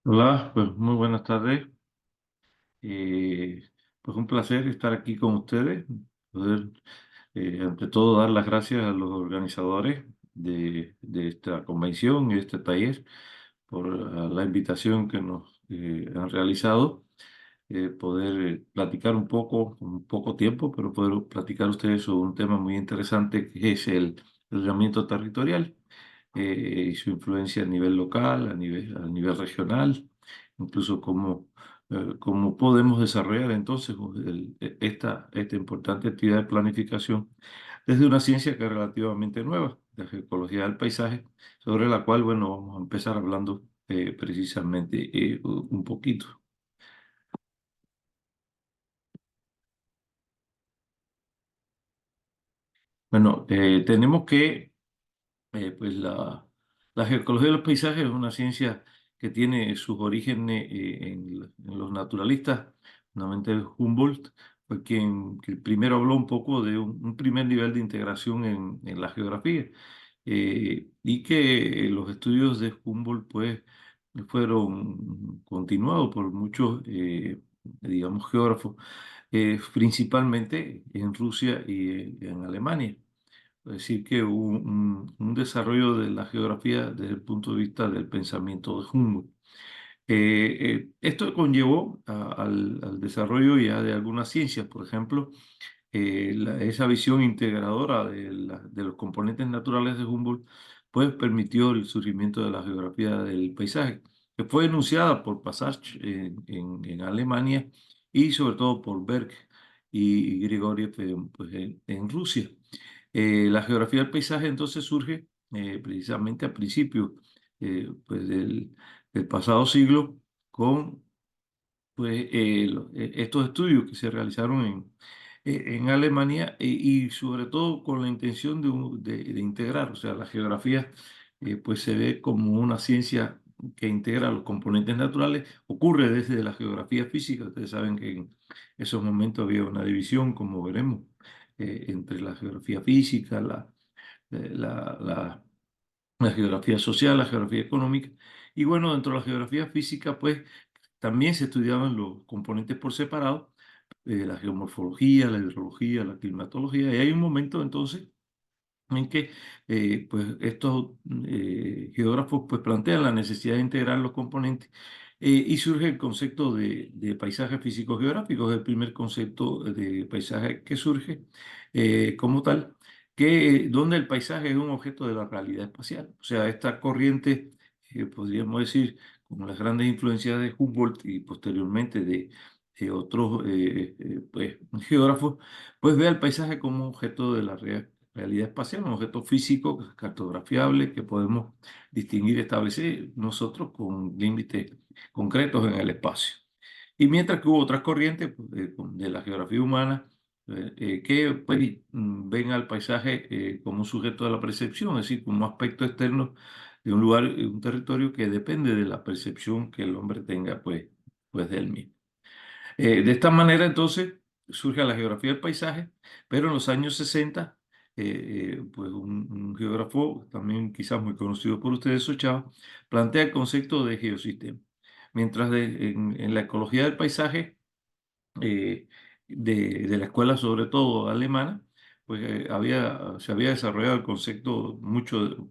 Hola, pues muy buenas tardes. Eh, pues un placer estar aquí con ustedes, poder ante todo dar las gracias a los organizadores de esta convención y de este taller por la invitación que nos han realizado, poder platicar un poco, con poco tiempo, pero poder platicar ustedes sobre un tema muy interesante que es el ordenamiento territorial y su influencia a nivel local, a nivel regional, incluso cómo podemos desarrollar entonces esta importante actividad de planificación desde una ciencia que es relativamente nueva, la geología del paisaje, sobre la cual, bueno, vamos a empezar hablando precisamente un poquito. Bueno, tenemos que pues la geología de los paisajes es una ciencia que tiene sus orígenes en los naturalistas. Fundamentalmente Humboldt fue que primero habló un poco de un primer nivel de integración en la geografía, y que los estudios de Humboldt pues fueron continuados por muchos, digamos, geógrafos, principalmente en Rusia y en Alemania. Es decir, que hubo un desarrollo de la geografía desde el punto de vista del pensamiento de Humboldt. Esto conllevó al desarrollo ya de algunas ciencias, por ejemplo, esa visión integradora de los componentes naturales de Humboldt, pues permitió el surgimiento de la geografía del paisaje, que fue enunciada por Passage en Alemania y sobre todo por Berg y Grigoriev pues, en Rusia. La geografía del paisaje entonces surge precisamente a principios pues del pasado siglo con pues, estos estudios que se realizaron en Alemania y sobre todo con la intención de integrar, o sea, la geografía pues se ve como una ciencia que integra los componentes naturales, ocurre desde la geografía física. Ustedes saben que en esos momentos había una división, como veremos, entre la geografía física, eh, la, la la geografía social, la geografía económica. Y bueno, dentro de la geografía física, pues también se estudiaban los componentes por separado, la geomorfología, la hidrología, la climatología. Y hay un momento entonces en que pues estos geógrafos pues plantean la necesidad de integrar los componentes, y surge el concepto de paisaje físico-geográfico. Es el primer concepto de paisaje que surge como tal, donde el paisaje es un objeto de la realidad espacial. O sea, esta corriente, podríamos decir, con las grandes influencias de Humboldt y posteriormente de otros pues, geógrafos, pues ve al paisaje como objeto de la realidad espacial, un objeto físico cartografiable que podemos distinguir y establecer nosotros con límites concretos en el espacio. Y mientras que hubo otras corrientes pues, de la geografía humana que pues, ven al paisaje como un sujeto de la percepción, es decir, como un aspecto externo de un lugar, un territorio que depende de la percepción que el hombre tenga pues de él mismo. De esta manera, entonces, surge la geografía del paisaje, pero en los años 60, pues un geógrafo, también quizás muy conocido por ustedes, Ochava, plantea el concepto de geosistema. Mientras en la ecología del paisaje, eh, de la escuela, sobre todo alemana, pues se había desarrollado el concepto mucho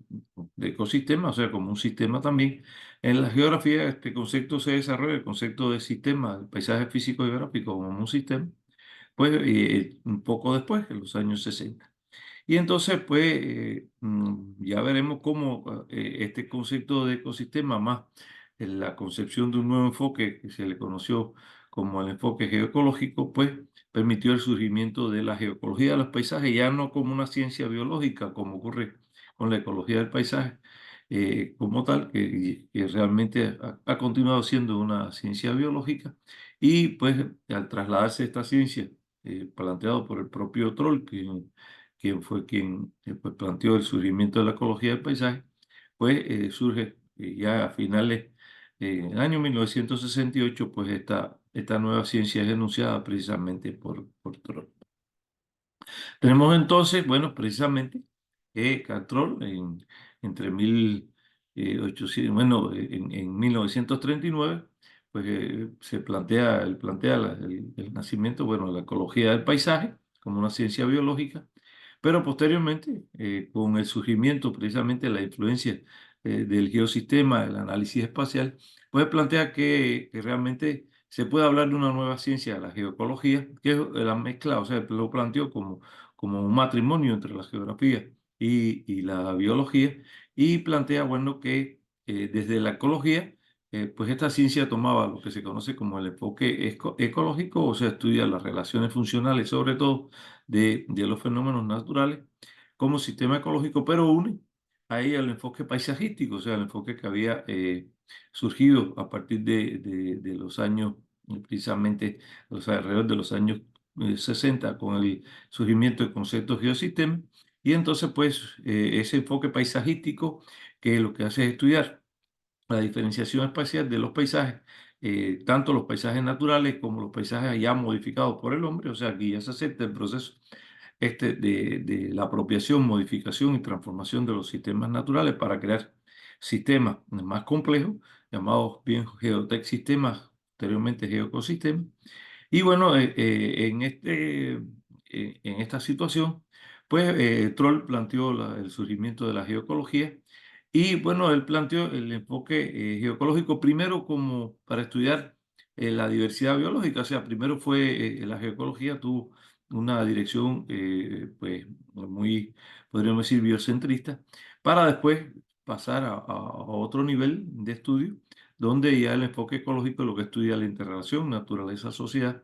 de ecosistema, o sea, como un sistema también. En la geografía este concepto se desarrolla, el concepto de sistema, el paisaje físico y geográfico como un sistema, pues un poco después, en los años 60. Y entonces, pues, ya veremos cómo este concepto de ecosistema más la concepción de un nuevo enfoque que se le conoció como el enfoque geoecológico, pues, permitió el surgimiento de la geoecología de los paisajes, ya no como una ciencia biológica, como ocurre con la ecología del paisaje, como tal, que realmente ha continuado siendo una ciencia biológica, y pues, al trasladarse esta ciencia, planteado por el propio Troll, quien fue quien pues, planteó el surgimiento de la ecología del paisaje, pues surge ya a finales, en el año 1968, pues esta nueva ciencia es enunciada precisamente por Troll. Tenemos entonces, bueno, precisamente Castrol entre 1900 en 1939, pues se plantea, él plantea el nacimiento, bueno, la ecología del paisaje como una ciencia biológica, pero posteriormente, con el surgimiento, precisamente la influencia del geosistema, el análisis espacial, pues plantea que realmente se puede hablar de una nueva ciencia, la geoecología, que es la mezcla, o sea, lo planteó como un matrimonio entre la geografía y la biología, y plantea, bueno, que desde la ecología, pues esta ciencia tomaba lo que se conoce como el enfoque ecológico, o sea, estudia las relaciones funcionales, sobre todo de los fenómenos naturales, como sistema ecológico, pero une ahí el enfoque paisajístico, o sea, el enfoque que había surgido a partir de los años, precisamente, o sea, alrededor de los años 60, con el surgimiento del concepto geosistema. Y entonces, pues, ese enfoque paisajístico, que lo que hace es estudiar la diferenciación espacial de los paisajes, tanto los paisajes naturales como los paisajes ya modificados por el hombre, o sea, aquí ya se acepta el proceso de la apropiación, modificación y transformación de los sistemas naturales para crear sistemas más complejos, llamados bien geotecsistemas, posteriormente geoecosistemas. Y bueno, en esta situación, pues Troll planteó el surgimiento de la geoecología y bueno, él planteó el enfoque geoecológico primero como para estudiar la diversidad biológica, o sea, primero fue la geoecología tuvo una dirección pues muy, podríamos decir, biocentrista, para después pasar a otro nivel de estudio donde ya el enfoque ecológico lo que estudia la interrelación, naturaleza, sociedad,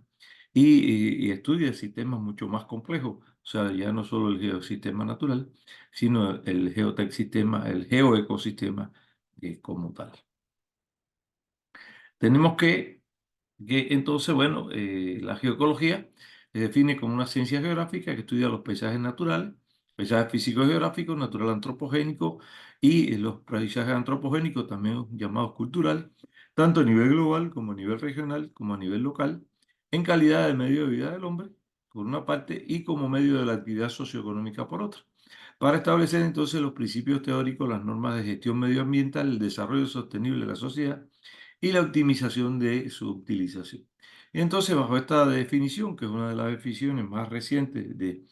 y estudia sistemas mucho más complejos, o sea, ya no solo el geosistema natural, sino el geotecosistema, el geoecosistema como tal. Tenemos que entonces, bueno, la geoecología se define como una ciencia geográfica que estudia los paisajes naturales, paisajes físicos geográficos, natural antropogénico y los paisajes antropogénicos, también llamados culturales, tanto a nivel global como a nivel regional, como a nivel local, en calidad de medio de vida del hombre, por una parte, y como medio de la actividad socioeconómica por otra, para establecer entonces los principios teóricos, las normas de gestión medioambiental, el desarrollo sostenible de la sociedad y la optimización de su utilización. Y entonces, bajo esta definición, que es una de las definiciones más recientes de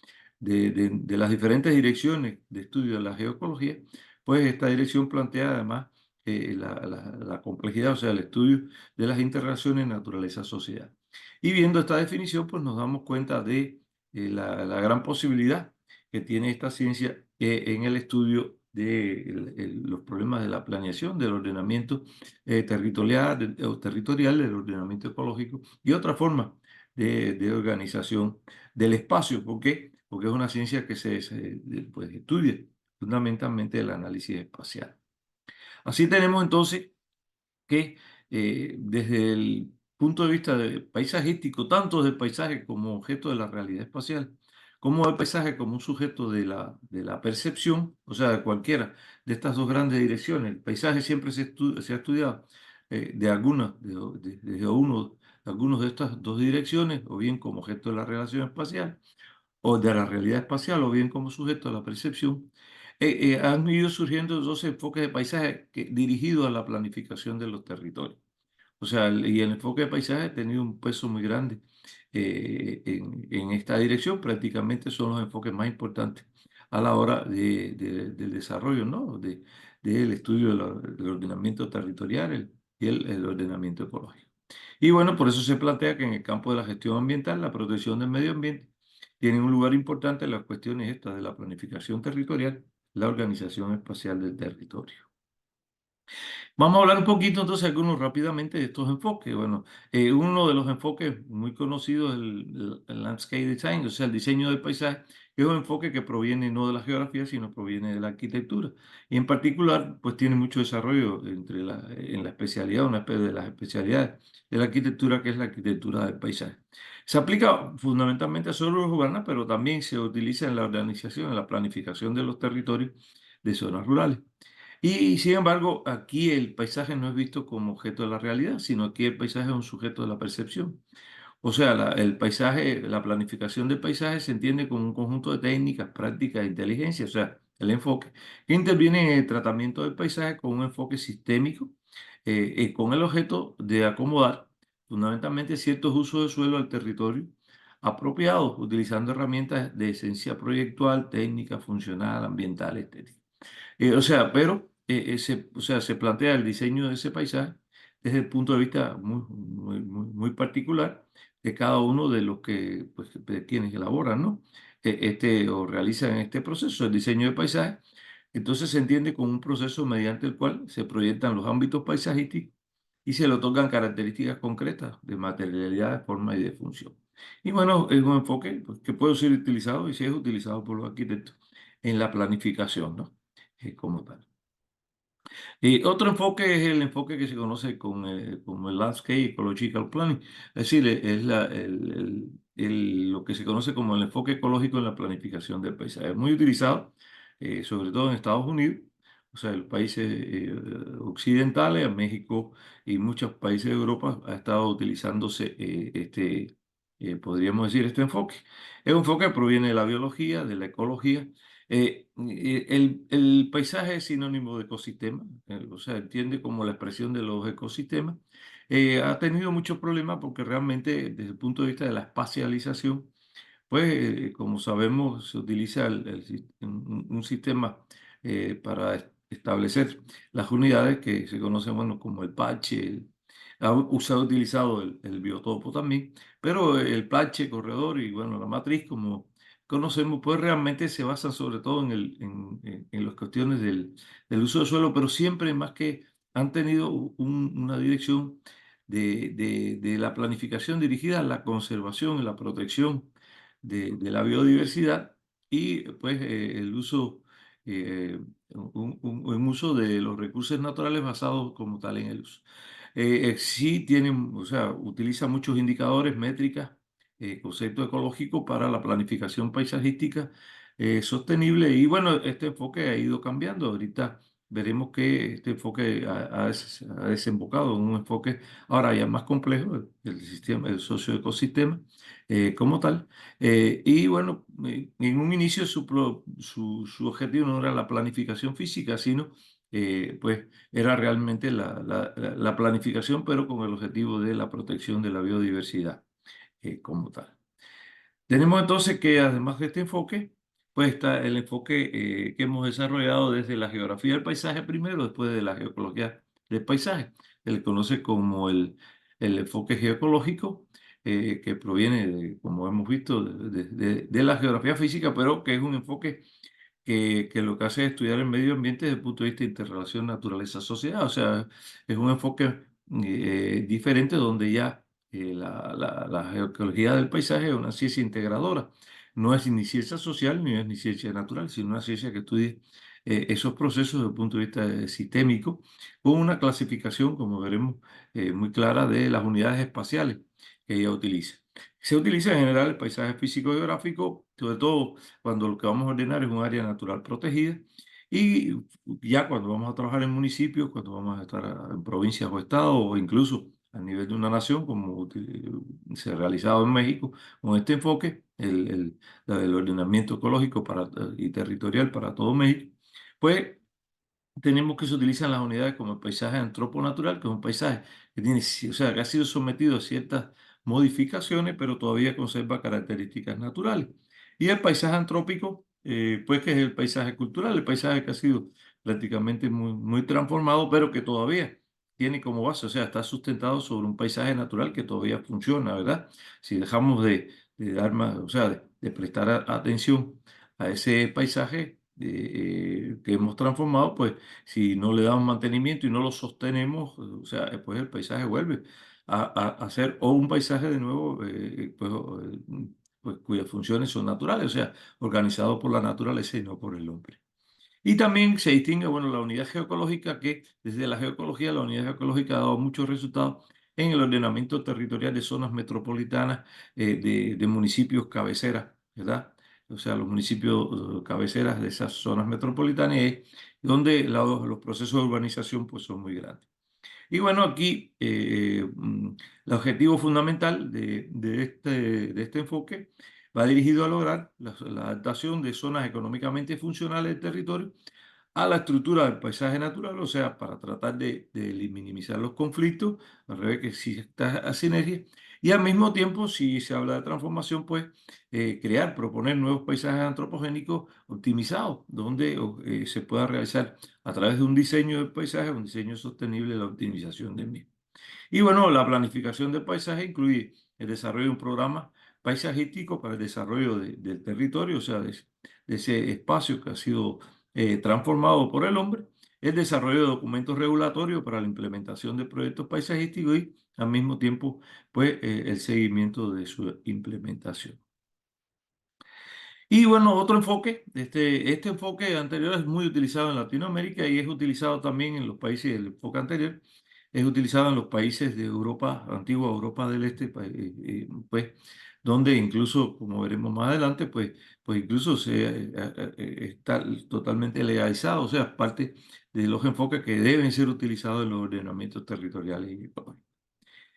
las diferentes direcciones de estudio de la geoecología, pues esta dirección plantea además la complejidad, o sea, el estudio de las interrelaciones naturaleza-sociedad. Y viendo esta definición, pues nos damos cuenta de la gran posibilidad que tiene esta ciencia en el estudio de los problemas de la planeación, del ordenamiento territorial, del ordenamiento ecológico y otra forma de organización del espacio. ¿Por qué? Porque es una ciencia que pues, estudia fundamentalmente el análisis espacial. Así tenemos entonces que desde el punto de vista paisajístico, tanto del paisaje como objeto de la realidad espacial, como del paisaje como un sujeto de la percepción, o sea, de cualquiera de estas dos grandes direcciones. El paisaje siempre se ha estudiado de algunas, desde algunos de estas dos direcciones, o bien como objeto de la relación espacial, o de la realidad espacial, o bien como sujeto de la percepción. Han ido surgiendo dos enfoques de paisaje dirigidos a la planificación de los territorios. O sea, y el enfoque de paisaje ha tenido un peso muy grande en esta dirección. Prácticamente son los enfoques más importantes a la hora del desarrollo, ¿no? Del estudio del ordenamiento territorial y el ordenamiento ecológico. Y bueno, por eso se plantea que en el campo de la gestión ambiental, la protección del medio ambiente, tiene un lugar importante en las cuestiones estas de la planificación territorial, la organización espacial del territorio. Vamos a hablar un poquito entonces algunos rápidamente de estos enfoques. Bueno, uno de los enfoques muy conocidos es el landscape design, o sea, el diseño del paisaje, que es un enfoque que proviene no de la geografía, sino proviene de la arquitectura. Y en particular, pues tiene mucho desarrollo en la especialidad, de las especialidades de la arquitectura, que es la arquitectura del paisaje. Se aplica fundamentalmente a zonas urbanas, pero también se utiliza en la organización, en la planificación de los territorios de zonas rurales. Y sin embargo, aquí el paisaje no es visto como objeto de la realidad, sino aquí el paisaje es un sujeto de la percepción. O sea, el paisaje, la planificación del paisaje se entiende como un conjunto de técnicas, prácticas e inteligencia. O sea, el enfoque, que interviene en el tratamiento del paisaje con un enfoque sistémico, con el objeto de acomodar fundamentalmente ciertos usos de suelo al territorio apropiados, utilizando herramientas de esencia proyectual, técnica, funcional, ambiental, estética. O sea, pero o sea, se plantea el diseño de ese paisaje desde el punto de vista muy particular de cada uno de los que, pues, de quienes elaboran, ¿no? O realizan este proceso, el diseño de paisaje. Entonces se entiende como un proceso mediante el cual se proyectan los ámbitos paisajísticos y se le otorgan características concretas de materialidad, de forma y de función. Y bueno, es un enfoque, pues, que puede ser utilizado y si es utilizado por los arquitectos en la planificación, ¿no? Como tal. Otro enfoque es el enfoque que se conoce como el Landscape Ecological Planning, es decir, es lo que se conoce como el enfoque ecológico en la planificación del paisaje. Es muy utilizado, sobre todo en Estados Unidos, o sea, en los países occidentales, en México y muchos países de Europa ha estado utilizándose podríamos decir, este enfoque. Es un enfoque que proviene de la biología, de la ecología. El paisaje es sinónimo de ecosistema, o sea, entiende como la expresión de los ecosistemas. Ha tenido muchos problemas porque realmente desde el punto de vista de la espacialización, pues como sabemos se utiliza un sistema para establecer las unidades que se conocen, bueno, como el parche. Se ha utilizado el biotopo también, pero el parche, corredor y bueno, la matriz, como conocemos, pues realmente se basa sobre todo en las cuestiones del uso del suelo, pero siempre más que han tenido una dirección de la planificación dirigida a la conservación y la protección de la biodiversidad y pues el uso, un uso de los recursos naturales basados como tal en el uso. Sí tienen, o sea, utiliza muchos indicadores, métricas, concepto ecológico para la planificación paisajística sostenible. Y bueno, este enfoque ha ido cambiando. Ahorita veremos que este enfoque ha desembocado en un enfoque ahora ya más complejo, el sistema, el socioecosistema como tal. Y bueno, en un inicio su objetivo no era la planificación física, sino pues era realmente la planificación, pero con el objetivo de la protección de la biodiversidad como tal. Tenemos entonces que además de este enfoque, pues está el enfoque que hemos desarrollado desde la geografía del paisaje primero, después de la geología del paisaje. Se le conoce como el enfoque geoecológico, que proviene, como hemos visto, de la geografía física, pero que es un enfoque que lo que hace es estudiar el medio ambiente desde el punto de vista de interrelación naturaleza-sociedad. O sea, es un enfoque diferente donde ya la geología del paisaje es una ciencia integradora. No es ni ciencia social ni es ni ciencia natural, sino una ciencia que estudia esos procesos desde el punto de vista sistémico, con una clasificación, como veremos, muy clara de las unidades espaciales que ella utiliza. Se utiliza en general el paisaje físico-geográfico, sobre todo cuando lo que vamos a ordenar es un área natural protegida. Y ya cuando vamos a trabajar en municipios, cuando vamos a estar en provincias o estados, o incluso a nivel de una nación, como se ha realizado en México, con este enfoque, el ordenamiento ecológico y territorial para todo México, pues tenemos que se utilizan las unidades como el paisaje antroponatural, que es un paisaje que tiene, o sea, que ha sido sometido a ciertas modificaciones, pero todavía conserva características naturales. Y el paisaje antrópico, pues que es el paisaje cultural, el paisaje que ha sido prácticamente muy transformado, pero que todavía tiene como base, o sea, está sustentado sobre un paisaje natural que todavía funciona, ¿verdad? Si dejamos de dar más, o sea, de prestar atención a ese paisaje que hemos transformado, pues si no le damos mantenimiento y no lo sostenemos, o sea, pues el paisaje vuelve a ser o un paisaje de nuevo, pues cuyas funciones son naturales, o sea, organizado por la naturaleza y no por el hombre. Y también se distingue, bueno, la unidad geoecológica, que desde la geoecología, la unidad geoecológica ha dado muchos resultados en el ordenamiento territorial de zonas metropolitanas, de municipios cabeceras, ¿verdad? O sea, los municipios cabeceras de esas zonas metropolitanas, donde los procesos de urbanización pues, son muy grandes. Y bueno, aquí el objetivo fundamental de este enfoque Va dirigido a lograr la adaptación de zonas económicamente funcionales del territorio a la estructura del paisaje natural, o sea, para tratar de minimizar los conflictos, al revés que exista sinergia, y al mismo tiempo, si se habla de transformación, pues crear, proponer nuevos paisajes antropogénicos optimizados, donde se pueda realizar a través de un diseño del paisaje, un diseño sostenible, la optimización del mismo. Y bueno, la planificación del paisaje incluye el desarrollo de un programa paisajístico para el desarrollo del territorio, o sea, de ese espacio que ha sido transformado por el hombre, el desarrollo de documentos regulatorios para la implementación de proyectos paisajísticos y al mismo tiempo, pues, el seguimiento de su implementación. Y bueno, otro enfoque, este enfoque anterior es muy utilizado en Latinoamérica y es utilizado también en los países, el enfoque anterior es utilizado en los países de Europa, antigua Europa del Este, pues, donde incluso, como veremos más adelante, pues incluso está totalmente legalizado, o sea, es parte de los enfoques que deben ser utilizados en los ordenamientos territoriales y económicos.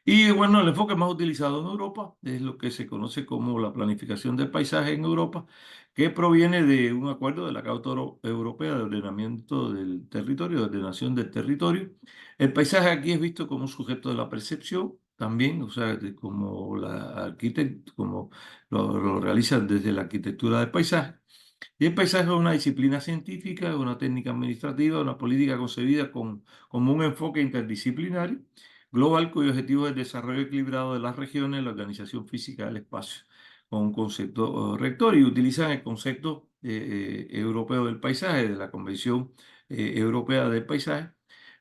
Y bueno, el enfoque más utilizado en Europa es lo que se conoce como la planificación del paisaje en Europa, que proviene de un acuerdo de la Carta Europea de Ordenamiento del Territorio, de Ordenación del Territorio. El paisaje aquí es visto como un sujeto de la percepción también, o sea, como como lo realizan desde la arquitectura del paisaje. Y el paisaje es una disciplina científica, una técnica administrativa, una política concebida como un enfoque interdisciplinario global cuyo objetivo es el desarrollo equilibrado de las regiones, la organización física del espacio, con un concepto rector y utilizan el concepto europeo del paisaje, de la Convención Europea del Paisaje,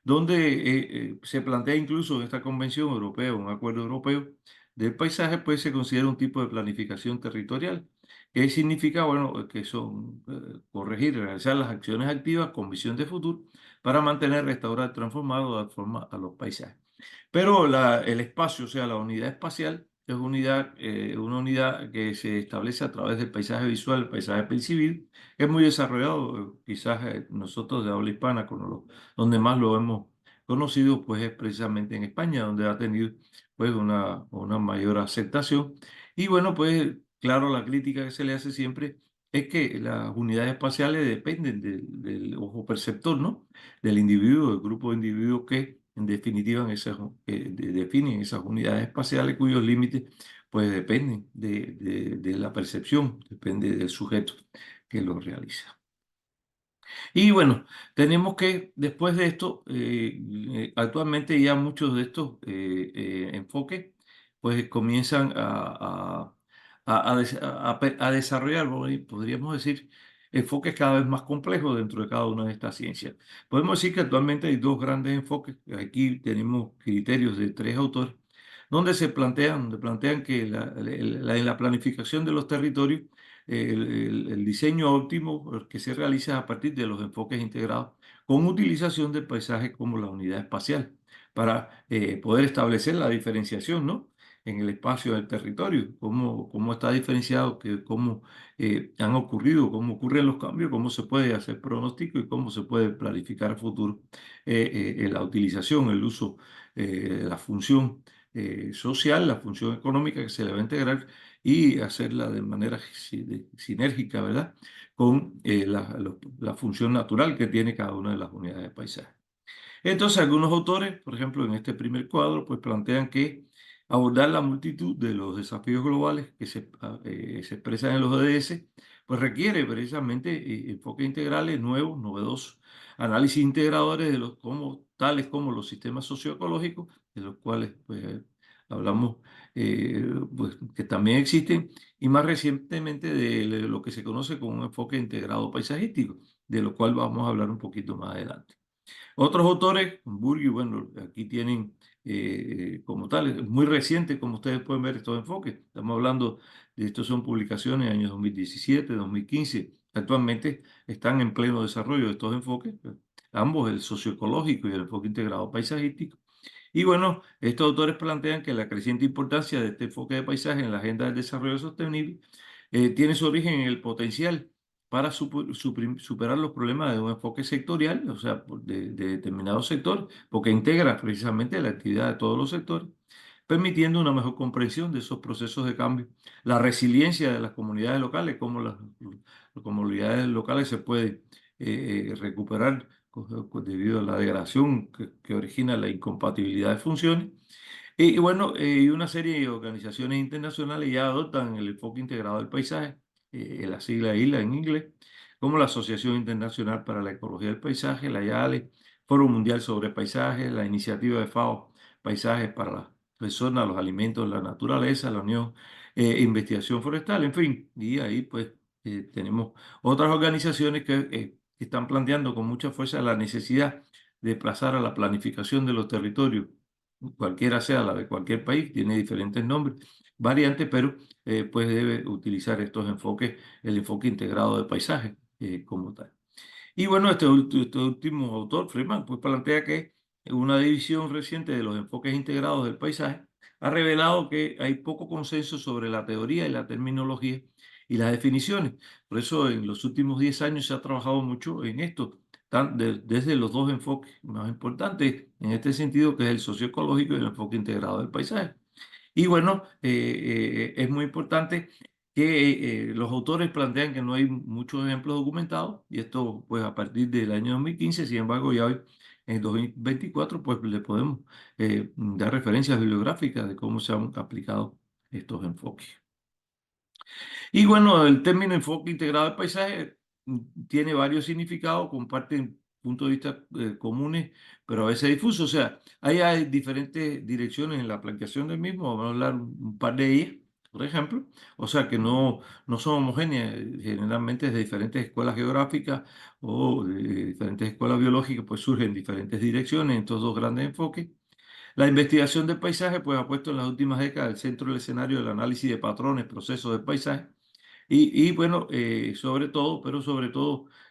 donde se plantea incluso en esta Convención Europea, un acuerdo europeo del paisaje, pues se considera un tipo de planificación territorial. ¿Qué significa? Bueno, que son corregir y realizar las acciones activas con visión de futuro para mantener, restaurar, transformar o dar forma a los paisajes. Pero el espacio, o sea, la unidad espacial, es una unidad que se establece a través del paisaje visual, el paisaje percibido, que es muy desarrollado, quizás nosotros de habla hispana, donde más lo hemos conocido, pues es precisamente en España, donde ha tenido pues una mayor aceptación. Y bueno, pues claro, la crítica que se le hace siempre es que las unidades espaciales dependen del ojo perceptor, ¿no? Del individuo, del grupo de individuos que en definitiva definen esas unidades espaciales cuyos límites pues dependen de la percepción, depende del sujeto que lo realiza. Y bueno, tenemos que después de esto, actualmente ya muchos de estos enfoques pues comienzan a desarrollar, podríamos decir, enfoques cada vez más complejos dentro de cada una de estas ciencias. Podemos decir que actualmente hay dos grandes enfoques. Aquí tenemos criterios de tres autores, donde plantean que en la planificación de los territorios el diseño óptimo que se realiza a partir de los enfoques integrados con utilización del paisaje como la unidad espacial para poder establecer la diferenciación, ¿no? En el espacio del territorio, cómo está diferenciado, cómo han ocurrido, cómo ocurren los cambios, cómo se puede hacer pronóstico y cómo se puede planificar a futuro la utilización, el uso, la función social, la función económica que se le va a integrar y hacerla de manera sinérgica, ¿verdad? Con la función natural que tiene cada una de las unidades de paisaje. Entonces, algunos autores, por ejemplo, en este primer cuadro, pues plantean que abordar la multitud de los desafíos globales que se expresan en los ODS, pues requiere precisamente enfoques integrales nuevos, novedosos, análisis integradores tales como los sistemas socioecológicos, de los cuales pues, hablamos, pues, que también existen, y más recientemente de lo que se conoce como un enfoque integrado paisajístico, de lo cual vamos a hablar un poquito más adelante. Otros autores, Burgi, bueno, aquí tienen como tal, es muy reciente, como ustedes pueden ver estos enfoques. Estamos hablando de estos son publicaciones en años 2017, 2015. Actualmente están en pleno desarrollo estos enfoques, ambos, el socioecológico y el enfoque integrado paisajístico. Y bueno, estos autores plantean que la creciente importancia de este enfoque de paisaje en la agenda del desarrollo sostenible tiene su origen en el potencial para superar los problemas de un enfoque sectorial, o sea, de determinado sector, porque integra precisamente la actividad de todos los sectores, permitiendo una mejor comprensión de esos procesos de cambio, la resiliencia de las comunidades locales, cómo las comunidades locales se pueden recuperar debido a la degradación que origina la incompatibilidad de funciones. Y bueno, y una serie de organizaciones internacionales ya adoptan el enfoque integrado del paisaje, la sigla ILA en inglés, como la Asociación Internacional para la Ecología del Paisaje, la IALE, Foro Mundial sobre Paisaje, la iniciativa de FAO, Paisajes para las personas, los alimentos, la naturaleza, la Unión Investigación Forestal, en fin. Y ahí pues tenemos otras organizaciones que están planteando con mucha fuerza la necesidad de pasar a la planificación de los territorios cualquiera sea la de cualquier país, tiene diferentes nombres, variantes, pero pues debe utilizar estos enfoques, el enfoque integrado de paisaje como tal. Y bueno, este último autor, Freeman, pues plantea que una división reciente de los enfoques integrados del paisaje ha revelado que hay poco consenso sobre la teoría y la terminología y las definiciones. Por eso en los últimos 10 años se ha trabajado mucho en esto, desde los dos enfoques más importantes en este sentido, que es el socioecológico y el enfoque integrado del paisaje. Y bueno, es muy importante que los autores plantean que no hay muchos ejemplos documentados, y esto pues a partir del año 2015. Sin embargo, ya hoy, en 2024, pues le podemos dar referencias bibliográficas de cómo se han aplicado estos enfoques. Y bueno, el término enfoque integrado del paisaje tiene varios significados, comparten puntos de vista comunes, pero a veces difusos. O sea, hay diferentes direcciones en la aplicación del mismo. Vamos a hablar un par de ellas, por ejemplo. O sea, que no son homogéneas. Generalmente de diferentes escuelas geográficas o de diferentes escuelas biológicas, pues surgen diferentes direcciones en estos dos grandes enfoques. La investigación del paisaje, pues ha puesto en las últimas décadas el centro del escenario del análisis de patrones, procesos del paisaje y bueno, sobre todo,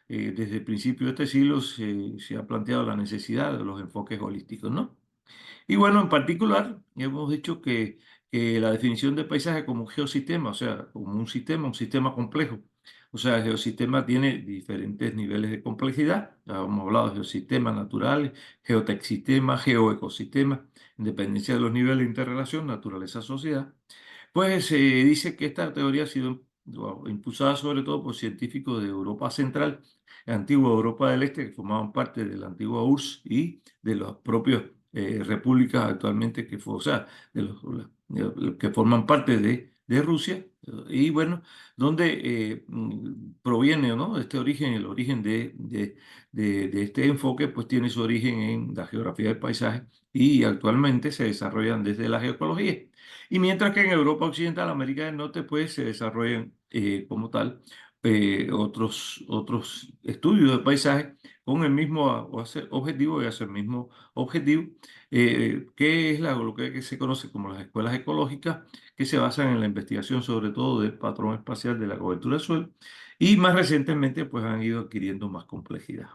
desde el principio de este siglo se ha planteado la necesidad de los enfoques holísticos, ¿no? Y bueno, en particular, hemos dicho que la definición de paisaje como un geosistema, o sea, como un sistema complejo. O sea, el geosistema tiene diferentes niveles de complejidad. Ya hemos hablado de geosistemas naturales, geotecsistemas, geoecosistemas, en dependencia de los niveles de interrelación, naturaleza, sociedad. Pues se dice que esta teoría ha sido impulsada sobre todo por científicos de Europa Central, antigua Europa del Este, que formaban parte de la antigua URSS y de las propias repúblicas actualmente o sea, de los que forman parte de Rusia. Y bueno, donde proviene, ¿no? Este origen, el origen de este enfoque, pues tiene su origen en la geografía del paisaje y actualmente se desarrollan desde la geoecología. Y mientras que en Europa Occidental, América del Norte, pues se desarrollan como tal otros estudios de paisaje con el mismo objetivo y hacia el mismo objetivo, que es lo que se conoce como las escuelas ecológicas, que se basan en la investigación sobre todo del patrón espacial de la cobertura del suelo y más recientemente pues han ido adquiriendo más complejidad.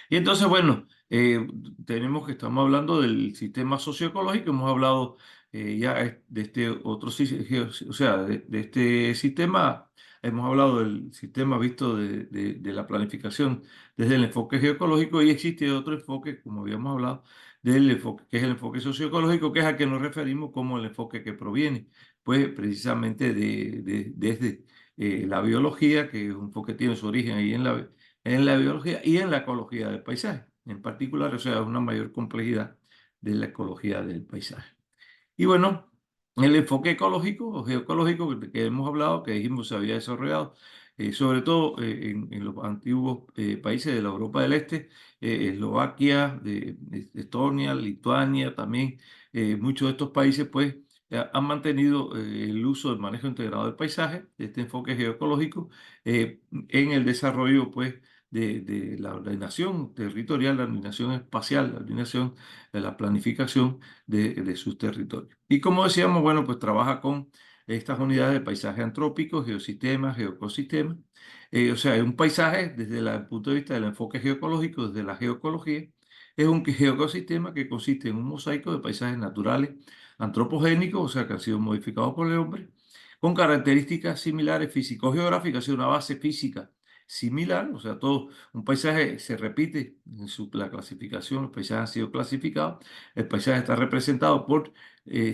Y entonces, bueno, estamos hablando del sistema socioecológico, hemos hablado de este otro, o sea, de este sistema, hemos hablado del sistema visto de la planificación desde el enfoque geoecológico y existe otro enfoque, como habíamos hablado, del enfoque, que es el enfoque socioecológico, que es al que nos referimos como el enfoque que proviene, pues precisamente desde la biología, que es un enfoque que tiene su origen ahí en la biología y en la ecología del paisaje, en particular, o sea, una mayor complejidad de la ecología del paisaje. Y bueno, el enfoque ecológico o geoecológico que hemos hablado, que dijimos se había desarrollado, sobre todo en los antiguos países de la Europa del Este, Eslovaquia, de Estonia, Lituania, también muchos de estos países pues han mantenido el uso del manejo integrado del paisaje, de este enfoque geoecológico, en el desarrollo pues de la ordenación territorial, la ordenación espacial, la ordenación de la planificación de sus territorios. Y como decíamos, bueno, pues trabaja con estas unidades de paisaje antrópico, geosistemas, geoecosistemas. O sea, es un paisaje desde el punto de vista del enfoque geoecológico, desde la geoecología, es un geoecosistema que consiste en un mosaico de paisajes naturales antropogénicos, o sea, que han sido modificados por el hombre, con características similares físico-geográficas, o sea, una base física similar, o sea, todo un paisaje se repite en la clasificación, los paisajes han sido clasificados, el paisaje está representado por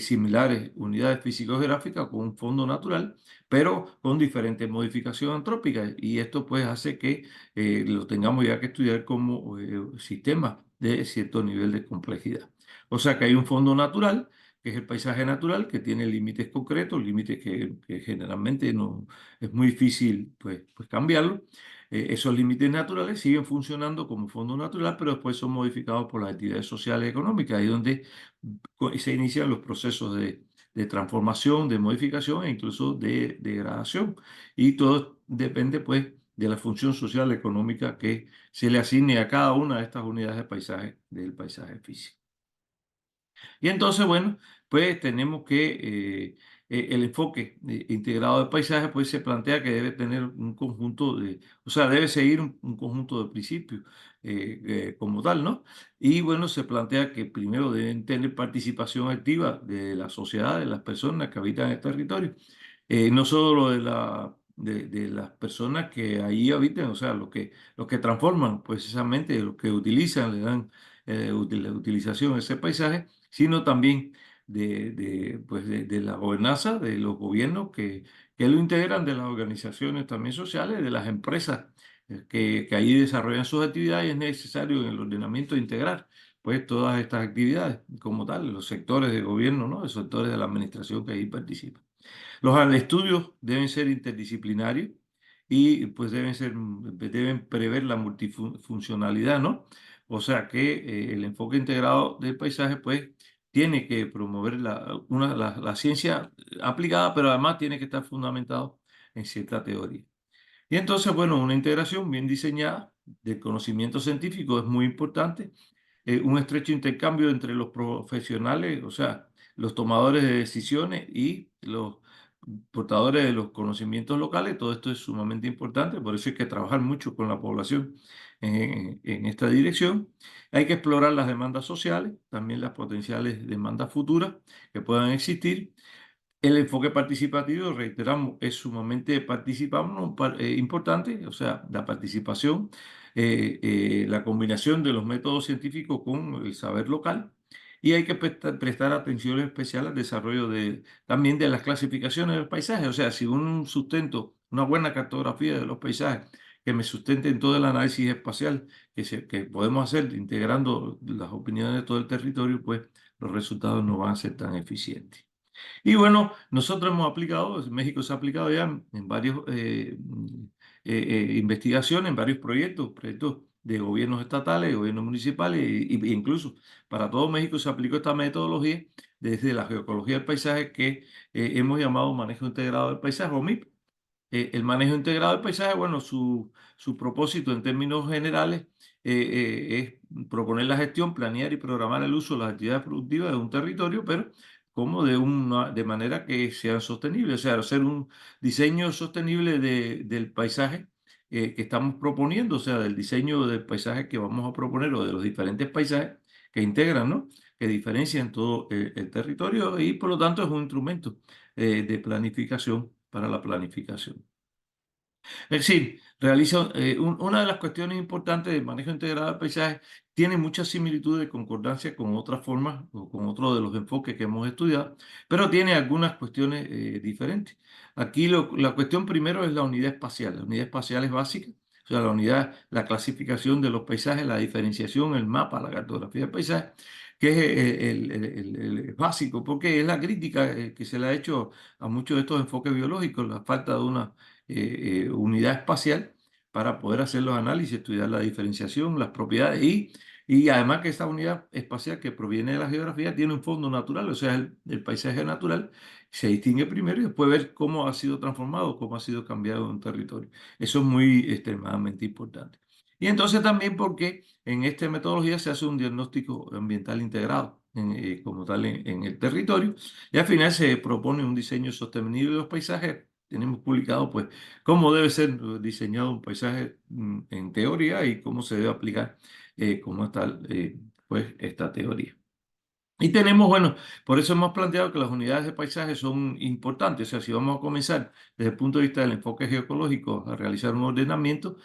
similares unidades físico-geográficas con un fondo natural, pero con diferentes modificaciones antrópicas, y esto pues hace que lo tengamos ya que estudiar como sistemas de cierto nivel de complejidad. O sea que hay un fondo natural, que es el paisaje natural, que tiene límites concretos, límites que generalmente no es muy difícil pues cambiarlo. Esos límites naturales siguen funcionando como fondo natural, pero después son modificados por las actividades sociales y económicas, ahí donde se inician los procesos de transformación, de modificación e incluso de degradación. Y todo depende pues de la función social económica que se le asigne a cada una de estas unidades de paisaje del paisaje físico. Y entonces, bueno, pues tenemos que el enfoque integrado del paisaje, pues se plantea que debe tener un conjunto de, o sea, debe seguir un conjunto de principios como tal, ¿no? Y bueno, se plantea que primero deben tener participación activa de la sociedad, de las personas que habitan el territorio, no solo de las personas que ahí habitan, o sea, los que transforman precisamente, los que utilizan, le dan la utilización a ese paisaje, sino también pues de la gobernanza, de los gobiernos que lo integran, de las organizaciones también sociales, de las empresas que ahí desarrollan sus actividades. Es necesario en el ordenamiento integrar pues todas estas actividades como tal, los sectores de gobierno, ¿no? Los sectores de la administración que ahí participan. Los estudios deben ser interdisciplinarios y pues deben prever la multifuncionalidad, ¿no? O sea que el enfoque integrado del paisaje pues tiene que promover la ciencia aplicada, pero además tiene que estar fundamentado en cierta teoría. Y entonces, bueno, una integración bien diseñada del conocimiento científico es muy importante, un estrecho intercambio entre los profesionales, o sea, los tomadores de decisiones y los portadores de los conocimientos locales. Todo esto es sumamente importante, por eso hay que trabajar mucho con la población en esta dirección. Hay que explorar las demandas sociales, también las potenciales demandas futuras que puedan existir. El enfoque participativo, reiteramos, es sumamente importante, o sea, la participación, la combinación de los métodos científicos con el saber local. Y hay que prestar atención especial al desarrollo también de las clasificaciones del paisaje. O sea, si un sustento, una buena cartografía de los paisajes que me sustente en todo el análisis espacial que podemos hacer integrando las opiniones de todo el territorio, pues los resultados no van a ser tan eficientes. Y bueno, nosotros hemos aplicado, en México se ha aplicado ya en varios investigaciones, en varios proyectos de gobiernos estatales, gobiernos municipales, e incluso para todo México se aplicó esta metodología desde la geoecología del paisaje que hemos llamado manejo integrado del paisaje o MIP. El manejo integrado del paisaje, bueno, su propósito en términos generales es proponer la gestión, planear y programar el uso de las actividades productivas de un territorio, pero como de manera que sean sostenibles, o sea, hacer un diseño sostenible del paisaje que estamos proponiendo, o sea, del diseño del paisaje que vamos a proponer o de los diferentes paisajes que integran, ¿no? Que diferencian todo el territorio y por lo tanto es un instrumento de planificación para la planificación. Es decir, una de las cuestiones importantes del manejo integrado del paisaje tiene muchas similitudes y concordancia con otras formas o con otros de los enfoques que hemos estudiado, pero tiene algunas cuestiones diferentes. Aquí la cuestión primero es la unidad espacial. La unidad espacial es básica, o sea, la clasificación de los paisajes, la diferenciación, el mapa, la cartografía del paisaje, que es el básico, porque es la crítica que se le ha hecho a muchos de estos enfoques biológicos, la falta de una unidad espacial para poder hacer los análisis, estudiar la diferenciación, las propiedades y además que esta unidad espacial que proviene de la geografía tiene un fondo natural, o sea, el paisaje natural se distingue primero y después ver cómo ha sido transformado, cómo ha sido cambiado un territorio. Eso es muy extremadamente importante. Y entonces también porque en esta metodología se hace un diagnóstico ambiental integrado como tal en el territorio y al final se propone un diseño sostenible de los paisajes. Tenemos publicado pues cómo debe ser diseñado un paisaje en teoría y cómo se debe aplicar como tal pues esta teoría. Y tenemos, bueno, por eso hemos planteado que las unidades de paisaje son importantes. O sea, si vamos a comenzar desde el punto de vista del enfoque geoecológico a realizar un ordenamiento,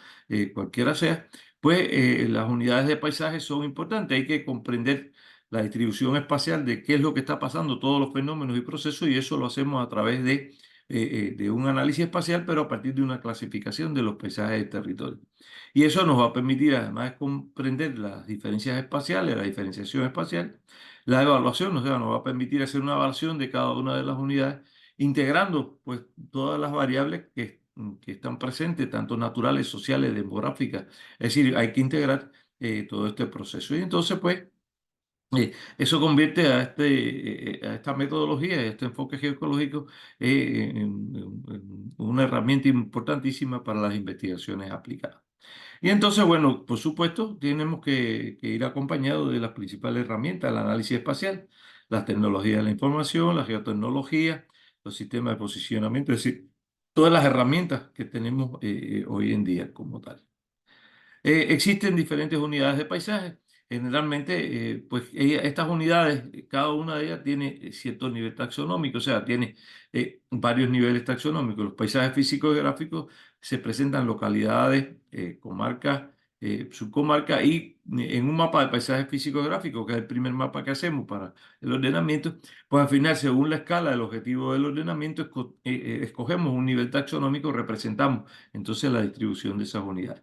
cualquiera sea, pues las unidades de paisaje son importantes. Hay que comprender la distribución espacial de qué es lo que está pasando, todos los fenómenos y procesos, y eso lo hacemos a través de un análisis espacial, pero a partir de una clasificación de los paisajes del territorio. Y eso nos va a permitir, además, comprender las diferencias espaciales, la diferenciación espacial. La evaluación, o sea, nos va a permitir hacer una evaluación de cada una de las unidades, integrando pues todas las variables que están presentes, tanto naturales, sociales, demográficas. Es decir, hay que integrar todo este proceso. Y entonces, pues, eso convierte a esta metodología, a este enfoque geoecológico, en una herramienta importantísima para las investigaciones aplicadas. Y entonces, bueno, por supuesto, tenemos que ir acompañados de las principales herramientas, el análisis espacial, las tecnologías de la información, la geotecnología, los sistemas de posicionamiento, es decir, todas las herramientas que tenemos hoy en día como tal. Existen diferentes unidades de paisaje. Generalmente, pues estas unidades, cada una de ellas tiene cierto nivel taxonómico, o sea, tiene varios niveles taxonómicos. Los paisajes físicos y gráficos se presentan localidades, comarcas, subcomarcas y en un mapa de paisajes físicos y gráficos, que es el primer mapa que hacemos para el ordenamiento, pues al final, según la escala del objetivo del ordenamiento, escogemos un nivel taxonómico, representamos entonces la distribución de esas unidades.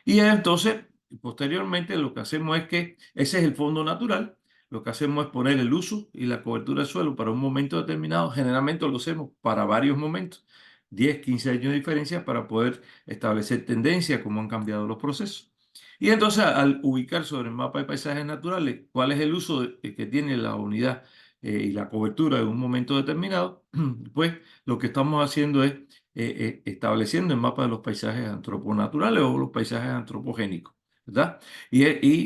Y entonces, posteriormente, lo que hacemos es que ese es el fondo natural. Lo que hacemos es poner el uso y la cobertura del suelo para un momento determinado. Generalmente lo hacemos para varios momentos, 10, 15 años de diferencia, para poder establecer tendencia, cómo han cambiado los procesos. Y entonces, al ubicar sobre el mapa de paisajes naturales cuál es el uso que tiene la unidad y la cobertura en un momento determinado, pues lo que estamos haciendo es estableciendo el mapa de los paisajes antroponaturales o los paisajes antropogénicos, ¿verdad?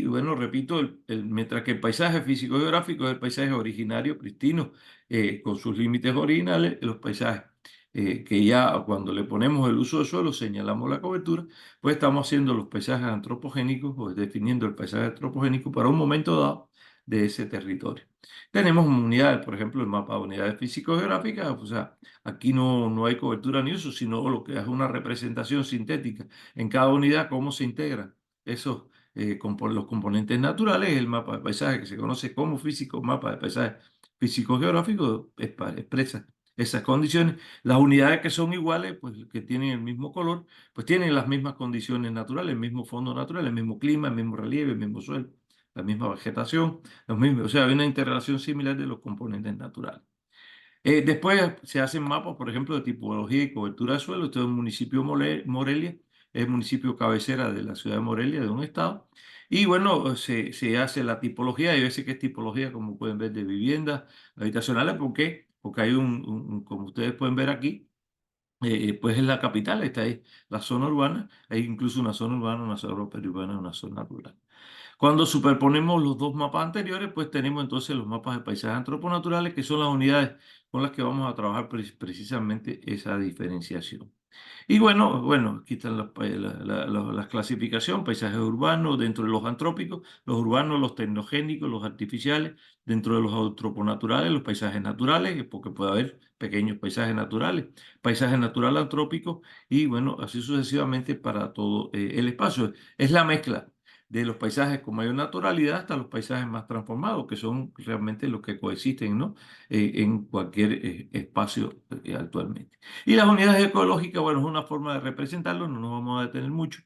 Bueno, repito, mientras que el paisaje físico-geográfico es el paisaje originario, pristino, con sus límites originales, los paisajes que ya cuando le ponemos el uso de suelo, señalamos la cobertura, pues estamos haciendo los paisajes antropogénicos o definiendo el paisaje antropogénico para un momento dado de ese territorio. Tenemos unidades, por ejemplo, el mapa de unidades físico-geográficas, o sea, aquí no hay cobertura ni uso, sino lo que es una representación sintética en cada unidad, cómo se integran esos los componentes naturales. El mapa de paisaje que se conoce como físico, mapa de paisaje físico-geográfico, expresa esas condiciones. Las unidades que son iguales, pues que tienen el mismo color, pues tienen las mismas condiciones naturales, el mismo fondo natural, el mismo clima, el mismo relieve, el mismo suelo, la misma vegetación, los mismos, o sea, hay una interrelación similar de los componentes naturales. Después se hacen mapas, por ejemplo, de tipología y cobertura de suelo. Esto es el municipio Morelia, es el municipio cabecera de la ciudad de Morelia, de un estado. Y bueno, se hace la tipología, hay veces que es tipología, como pueden ver, de viviendas habitacionales. ¿Por qué? Porque hay como ustedes pueden ver aquí, pues es la capital, está ahí la zona urbana, hay incluso una zona urbana, una zona periurbana, una zona rural. Cuando superponemos los dos mapas anteriores, pues tenemos entonces los mapas de paisajes antroponaturales, que son las unidades con las que vamos a trabajar precisamente esa diferenciación. Y bueno, aquí están las clasificaciones, paisajes urbanos, dentro de los antrópicos, los urbanos, los tecnogénicos, los artificiales, dentro de los antroponaturales, los paisajes naturales, porque puede haber pequeños paisajes naturales, paisajes naturales antrópicos, y bueno, así sucesivamente para todo el espacio. Es la mezcla de los paisajes con mayor naturalidad hasta los paisajes más transformados, que son realmente los que coexisten, ¿no? En cualquier espacio actualmente. Y las unidades ecológicas, bueno, es una forma de representarlo, no nos vamos a detener mucho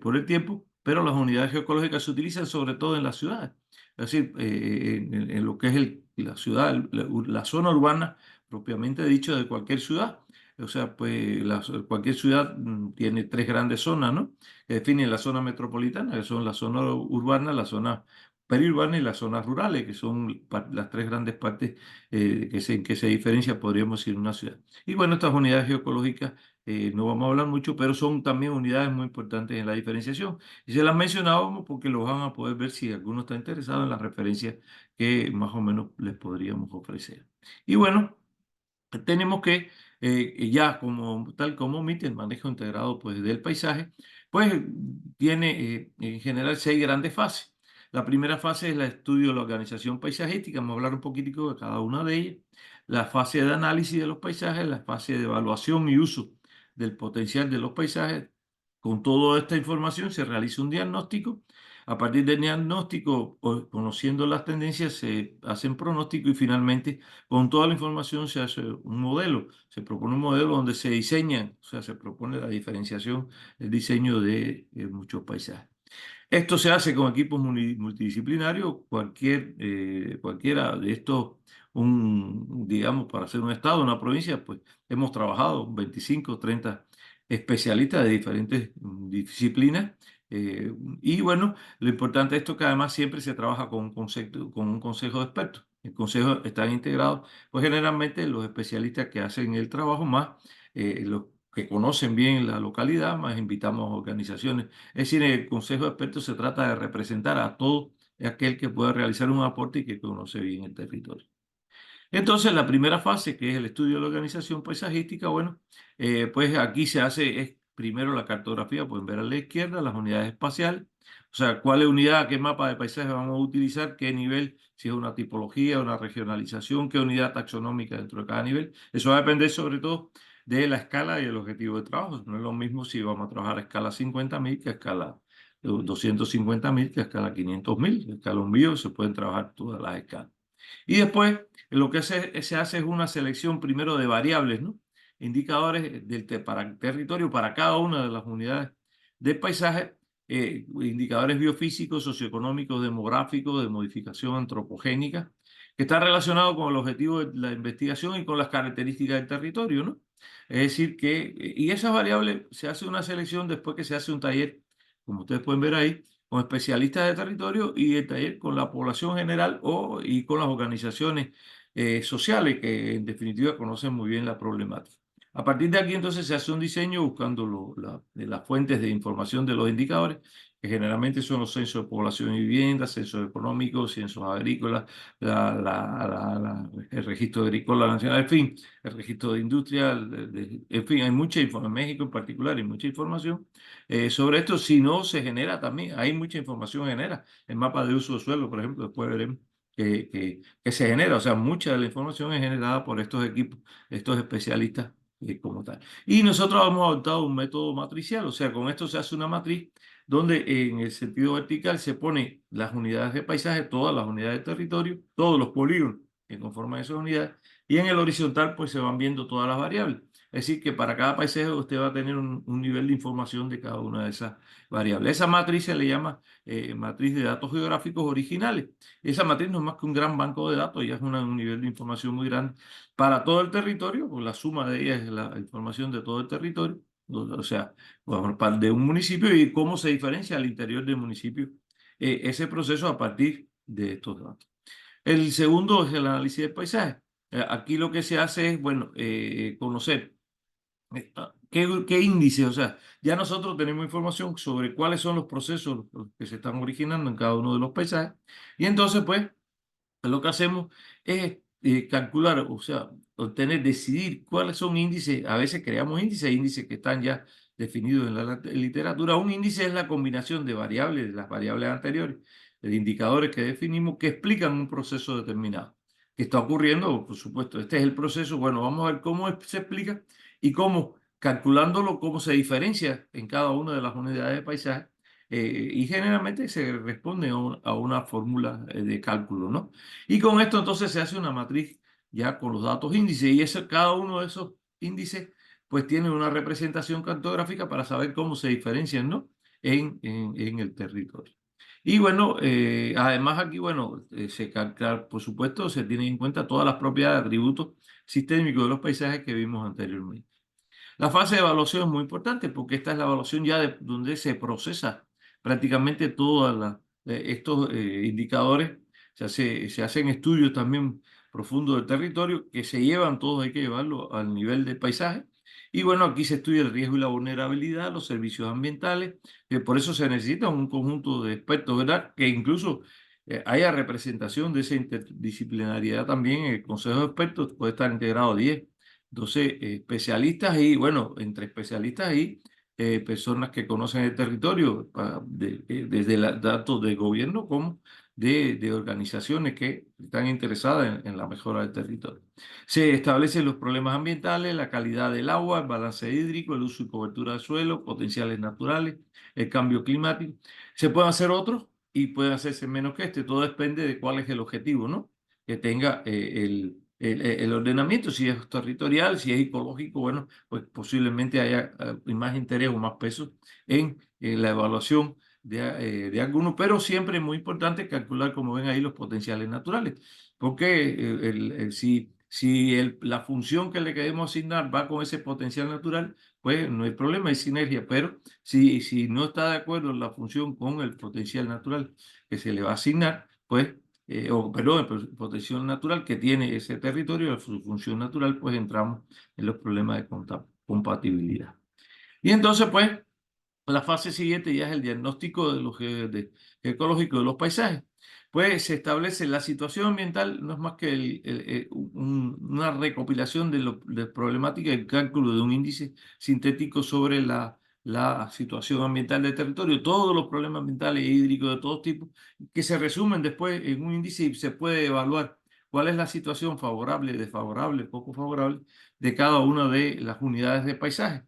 por el tiempo, pero las unidades geoecológicas se utilizan sobre todo en las ciudades, es decir, en lo que es la ciudad, la zona urbana propiamente dicho de cualquier ciudad. O sea, pues cualquier ciudad tiene tres grandes zonas, ¿no? Que definen la zona metropolitana, que son la zona urbana, la zona periurbana y las zonas rurales, que son las tres grandes partes en que se diferencia, podríamos decir, una ciudad. Y bueno, estas unidades geoecológicas no vamos a hablar mucho, pero son también unidades muy importantes en la diferenciación. Y se las mencionábamos porque lo van a poder ver si alguno está interesado en las referencias que más o menos les podríamos ofrecer. Y bueno, tenemos que ya como tal como MIT, el manejo integrado pues del paisaje, pues tiene en general seis grandes fases. La primera fase es el estudio de la organización paisajística. Vamos a hablar un poquitico de cada una de ellas. La fase de análisis de los paisajes, la fase de evaluación y uso del potencial de los paisajes. Con toda esta información se realiza un diagnóstico. A partir del diagnóstico, conociendo las tendencias, se hacen pronósticos y finalmente, con toda la información, se hace un modelo. Se propone un modelo donde se diseñan, o sea, se propone la diferenciación, el diseño de muchos paisajes. Esto se hace con equipos multidisciplinarios, cualquiera de estos, digamos, para hacer un estado, una provincia, pues hemos trabajado 25, 30 especialistas de diferentes disciplinas. eh, y bueno, lo importante de esto es que además siempre se trabaja con un con un consejo de expertos. El consejo está integrado, pues generalmente los especialistas que hacen el trabajo más, los que conocen bien la localidad, más invitamos a organizaciones. Es decir, el Consejo de Expertos se trata de representar a todo aquel que pueda realizar un aporte y que conoce bien el territorio. Entonces, la primera fase, que es el estudio de la organización paisajística, bueno, pues aquí se hace es primero la cartografía, pueden ver a la izquierda las unidades espaciales, o sea, cuál unidad, qué mapa de paisaje vamos a utilizar, qué nivel, si es una tipología, una regionalización, qué unidad taxonómica dentro de cada nivel. Eso va a depender sobre todo de la escala y el objetivo de trabajo. No es lo mismo si vamos a trabajar a escala 50.000 que a escala 250.000, que a escala 500.000. A escala 1.000 se pueden trabajar todas las escalas. Y después lo que se hace es una selección primero de variables, ¿no? Indicadores para el territorio, para cada una de las unidades de paisaje, indicadores biofísicos, socioeconómicos, demográficos, de modificación antropogénica, que está relacionado con el objetivo de la investigación y con las características del territorio, ¿no? Es decir, y esas variables se hace una selección después que se hace un taller, como ustedes pueden ver ahí, con especialistas de territorio y el taller con la población general y con las organizaciones sociales que en definitiva conocen muy bien la problemática. A partir de aquí entonces se hace un diseño buscando las fuentes de información de los indicadores, que generalmente son los censos de población y vivienda, censos económicos, censos agrícolas, el registro agrícola nacional, en fin, el registro de industria, en fin, hay mucha información, en México en particular, hay mucha información sobre esto. Si no se genera también, hay mucha información genera. El mapa de uso de suelo, por ejemplo, después veremos que se genera. O sea, mucha de la información es generada por estos equipos, estos especialistas como tal. Y nosotros hemos adoptado un método matricial, o sea, con esto se hace una matriz donde en el sentido vertical se pone las unidades de paisaje, todas las unidades de territorio, todos los polígonos que conforman esas unidades, y en el horizontal pues se van viendo todas las variables. Es decir, que para cada paisaje usted va a tener un nivel de información de cada una de esas variables. Esa matriz se le llama matriz de datos geográficos originales. Esa matriz no es más que un gran banco de datos, ya es un nivel de información muy grande para todo el territorio, pues la suma de ellas es la información de todo el territorio, o sea, bueno, de un municipio y cómo se diferencia al interior del municipio ese proceso a partir de estos datos. El segundo es el análisis del paisaje. Aquí lo que se hace es, bueno, conocer ¿qué índice? O sea, ya nosotros tenemos información sobre cuáles son los procesos que se están originando en cada uno de los paisajes. Y entonces, pues, lo que hacemos es calcular, o sea, decidir cuáles son índices. A veces creamos índices que están ya definidos en la literatura. Un índice es la combinación de variables, de las variables anteriores, de indicadores que definimos que explican un proceso determinado. Que está ocurriendo, por supuesto. Este es el proceso. Bueno, vamos a ver cómo se explica y cómo, calculándolo, cómo se diferencia en cada una de las unidades de paisaje. Y generalmente se responde a una fórmula de cálculo, ¿no? Y con esto entonces se hace una matriz ya con los datos índices y cada uno de esos índices pues tiene una representación cartográfica para saber cómo se diferencian, ¿no? En el territorio. Y bueno, además aquí, bueno, se calcula, por supuesto, se tienen en cuenta todas las propiedades, atributos sistémicos de los paisajes que vimos anteriormente. La fase de evaluación es muy importante porque esta es la evaluación ya donde se procesa prácticamente todos estos indicadores. Se hacen estudios también profundos del territorio que se llevan todos, hay que llevarlo al nivel del paisaje. Y bueno, aquí se estudia el riesgo y la vulnerabilidad, los servicios ambientales, que por eso se necesita un conjunto de expertos, ¿verdad? Que incluso haya representación de esa interdisciplinariedad también. El Consejo de Expertos puede estar integrado 10, 12 especialistas y bueno, entre especialistas y personas que conocen el territorio, desde datos de gobierno como de organizaciones que están interesadas en la mejora del territorio. Se establecen los problemas ambientales, la calidad del agua, el balance hídrico, el uso y cobertura del suelo, potenciales naturales, el cambio climático. Se pueden hacer otros y pueden hacerse menos que este. Todo depende de cuál es el objetivo, ¿no? Que tenga el ordenamiento, si es territorial, si es ecológico, bueno, pues posiblemente haya más interés o más peso en la evaluación de algunos, pero siempre es muy importante calcular, como ven ahí, los potenciales naturales, porque si la función que le queremos asignar va con ese potencial natural, pues no hay problema, hay sinergia, pero si no está de acuerdo la función con el potencial natural que se le va a asignar, pues o perdón, el potencial natural que tiene ese territorio, su función natural, pues entramos en los problemas de compatibilidad. Y entonces, pues, la fase siguiente ya es el diagnóstico de ecológico de los paisajes. Pues se establece la situación ambiental, no es más que una recopilación de problemática y el cálculo de un índice sintético sobre la situación ambiental del territorio, todos los problemas ambientales e hídricos de todos tipos, que se resumen después en un índice y se puede evaluar cuál es la situación favorable, desfavorable, poco favorable de cada una de las unidades de paisaje.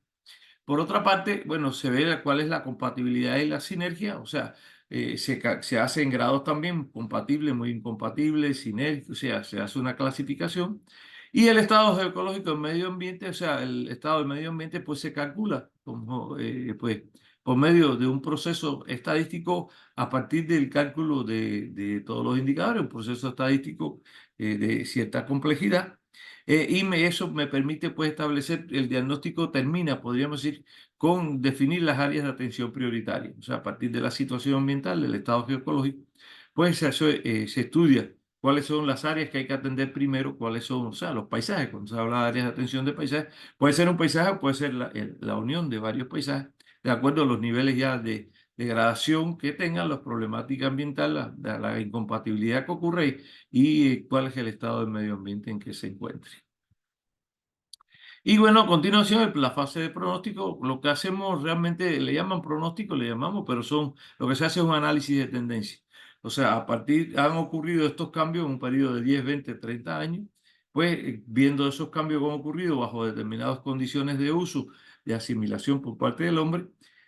Por otra parte, bueno, se ve cuál es la compatibilidad y la sinergia, o sea, se hace en grados también compatible, muy incompatible, sinérgico, o sea, se hace una clasificación. Y el estado geoecológico del medio ambiente, o sea, el estado del medio ambiente, pues se calcula como, pues, por medio de un proceso estadístico a partir del cálculo de todos los indicadores, un proceso estadístico de cierta complejidad. Eso me permite pues establecer el diagnóstico termina, podríamos decir, con definir las áreas de atención prioritaria. O sea, a partir de la situación ambiental, del estado geoecológico, pues se estudia cuáles son las áreas que hay que atender primero, cuáles son, o sea, los paisajes. Cuando se habla de áreas de atención de paisajes, puede ser un paisaje, puede ser la unión de varios paisajes, de acuerdo a los niveles ya de degradación que tengan, las problemáticas ambientales, la incompatibilidad que ocurre y cuál es el estado del medio ambiente en que se encuentre. Y bueno, a continuación, la fase de pronóstico, lo que hacemos realmente, le llaman pronóstico, le llamamos, pero lo que se hace es un análisis de tendencia. O sea, han ocurrido estos cambios en un periodo de 10, 20, 30 años, pues viendo esos cambios que han ocurrido bajo determinadas condiciones de uso, de asimilación por parte del hombre,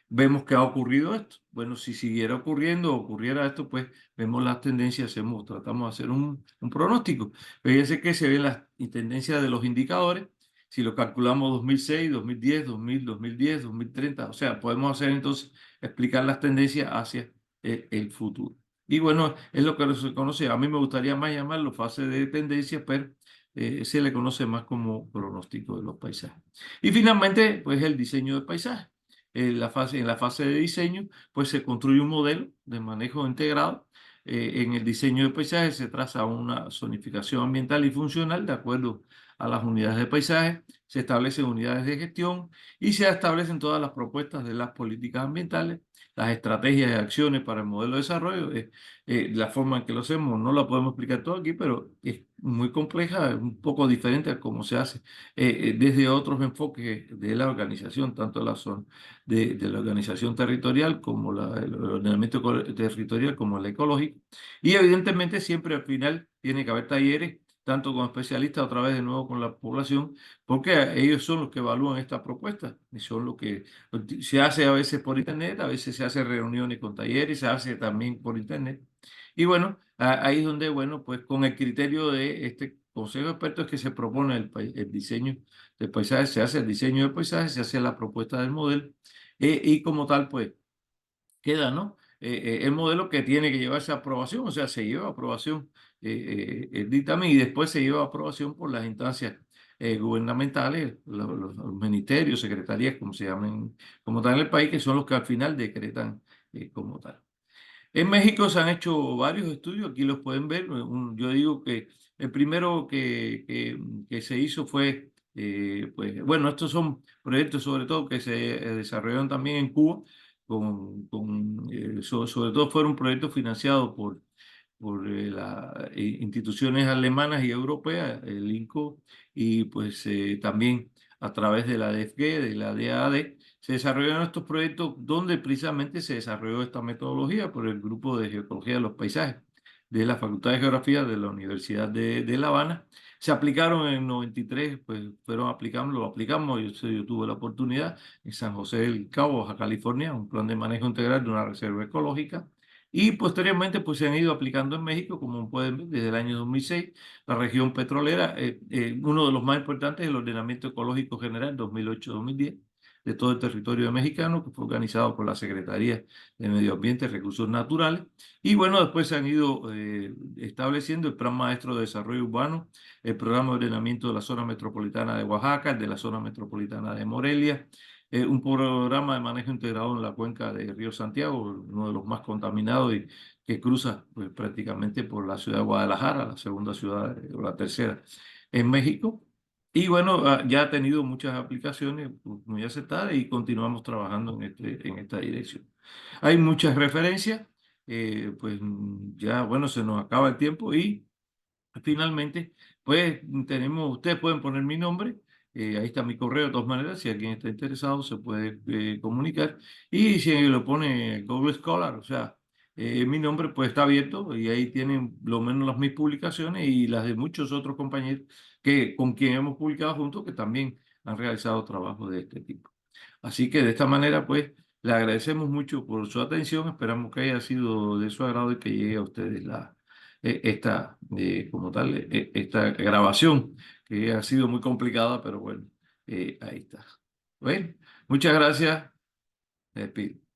vemos que ha ocurrido esto. Bueno, si siguiera ocurriendo o ocurriera esto, pues vemos las tendencias, tratamos de hacer un pronóstico. Fíjense que se ven las tendencias de los indicadores si lo calculamos 2006, 2010, 2000, 2010, 2030, o sea, podemos hacer entonces, explicar las tendencias hacia el futuro. Y bueno, es lo que se conoce, a mí me gustaría más llamarlo fase de tendencia, pero se le conoce más como pronóstico de los paisajes. Y finalmente, pues el diseño de paisaje. En la fase de diseño, pues se construye un modelo de manejo integrado. En el diseño de paisaje se traza una zonificación ambiental y funcional de acuerdo a las unidades de paisaje, se establecen unidades de gestión y se establecen todas las propuestas de las políticas ambientales, las estrategias y acciones para el modelo de desarrollo. La forma en que lo hacemos no la podemos explicar todo aquí, pero es muy compleja, un poco diferente a cómo se hace desde otros enfoques de la organización, tanto la zona de la organización territorial como el ordenamiento territorial como el ecológico. Y evidentemente siempre al final tiene que haber talleres tanto con especialistas, otra vez de nuevo con la población, porque ellos son los que evalúan esta propuesta y son los que se hace a veces por internet, a veces se hace reuniones con talleres, se hace también por internet. Y bueno, ahí es donde, bueno, pues con el criterio de este consejo de expertos es que se propone el diseño del paisaje, se hace el diseño del paisaje, se hace la propuesta del modelo y como tal, pues queda, ¿no? El modelo que tiene que llevarse a aprobación, o sea, se lleva a aprobación el dictamen y después se lleva a aprobación por las instancias gubernamentales, los ministerios, secretarías, como se llaman como tal en el país, que son los que al final decretan como tal. En México se han hecho varios estudios, aquí los pueden ver. Yo digo que el primero que se hizo fue, pues, bueno, estos son proyectos sobre todo que se desarrollaron también en Cuba, sobre todo fueron proyectos financiados por las instituciones alemanas y europeas, el INCO, y pues también a través de la DFG, de la DAAD, se desarrollaron estos proyectos donde precisamente se desarrolló esta metodología por el grupo de Geoecología de los Paisajes de la Facultad de Geografía de la Universidad de La Habana. Se aplicaron en 93, pues fueron aplicando, lo aplicamos, yo tuve la oportunidad en San José del Cabo, Baja California, un plan de manejo integral de una reserva ecológica. Y posteriormente pues se han ido aplicando en México, como pueden ver, desde el año 2006, la región petrolera, uno de los más importantes es el Ordenamiento Ecológico General 2008-2010 de todo el territorio mexicano, que fue organizado por la Secretaría de Medio Ambiente y Recursos Naturales. Y bueno, después se han ido estableciendo el Plan Maestro de Desarrollo Urbano, el Programa de Ordenamiento de la Zona Metropolitana de Oaxaca, el de la Zona Metropolitana de Morelia, un programa de manejo integrado en la cuenca de Río Santiago, uno de los más contaminados y que cruza pues, prácticamente por la ciudad de Guadalajara, la segunda ciudad o la tercera en México. Y bueno, ya ha tenido muchas aplicaciones pues, muy aceptadas y continuamos trabajando en esta dirección. Hay muchas referencias, pues ya, bueno, se nos acaba el tiempo y finalmente, pues tenemos, ustedes pueden poner mi nombre, ahí está mi correo de todas maneras, si alguien está interesado se puede comunicar y si lo pone Google Scholar, o sea, mi nombre pues está abierto y ahí tienen lo menos las mis publicaciones y las de muchos otros compañeros que, con quien hemos publicado juntos que también han realizado trabajos de este tipo. Así que de esta manera pues le agradecemos mucho por su atención, esperamos que haya sido de su agrado y que llegue a ustedes como tal, esta grabación, que ha sido muy complicada, pero bueno, ahí está. Bueno, muchas gracias. Me despido.